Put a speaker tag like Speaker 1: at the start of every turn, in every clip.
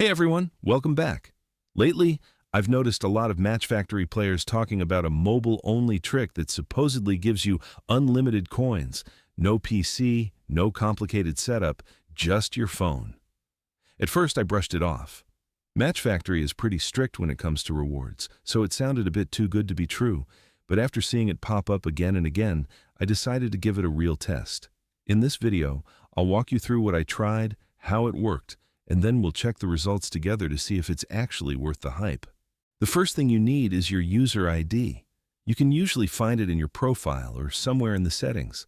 Speaker 1: Hey everyone, welcome back. Lately, I've noticed a lot of Match Factory players talking about a mobile-only trick that supposedly gives you unlimited coins, no PC, no complicated setup, just your phone. At first, I brushed it off. Match Factory is pretty strict when it comes to rewards, so it sounded a bit too good to be true, but after seeing it pop up again and again, I decided to give it a real test. In this video, I'll walk you through what I tried, how it worked, and then we'll check the results together to see if it's actually worth the hype. The first thing you need is your user ID. You can usually find it in your profile or somewhere in the settings.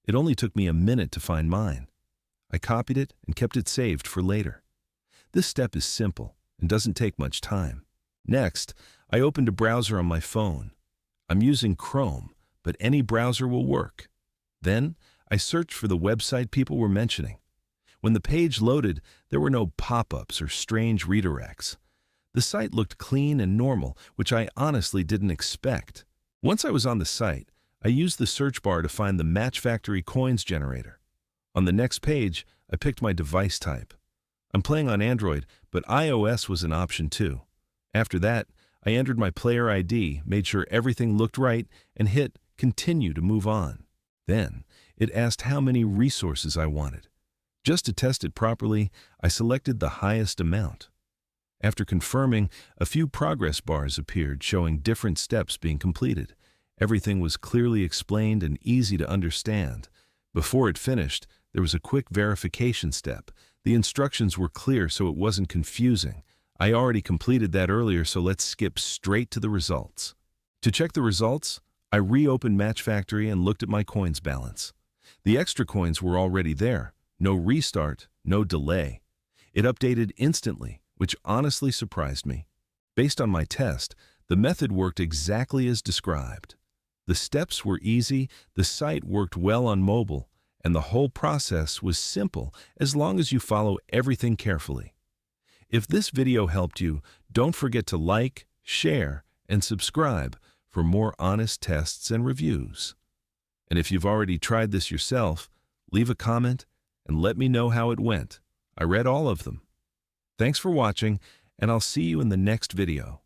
Speaker 1: It only took me a minute to find mine. I copied it and kept it saved for later. This step is simple and doesn't take much time. Next, I opened a browser on my phone. I'm using Chrome, but any browser will work. Then, I searched for the website people were mentioning. When the page loaded, there were no pop-ups or strange redirects. The site looked clean and normal, which I honestly didn't expect. Once I was on the site, I used the search bar to find the Match Factory coins generator. On the next page, I picked my device type. I'm playing on Android, but iOS was an option too. After that, I entered my player ID, made sure everything looked right, and hit Continue to move on. Then, it asked how many resources I wanted. Just to test it properly, I selected the highest amount. After confirming, a few progress bars appeared showing different steps being completed. Everything was clearly explained and easy to understand. Before it finished, there was a quick verification step. The instructions were clear so it wasn't confusing. I already completed that earlier, so let's skip straight to the results. To check the results, I reopened Match Factory and looked at my coins balance. The extra coins were already there. No restart, no delay. It updated instantly, which honestly surprised me. Based on my test, the method worked exactly as described. The steps were easy, the site worked well on mobile, and the whole process was simple as long as you follow everything carefully. If this video helped you, don't forget to like, share, and subscribe for more honest tests and reviews. And if you've already tried this yourself, leave a comment and let me know how it went. I read all of them. Thanks for watching, and I'll see you in the next video.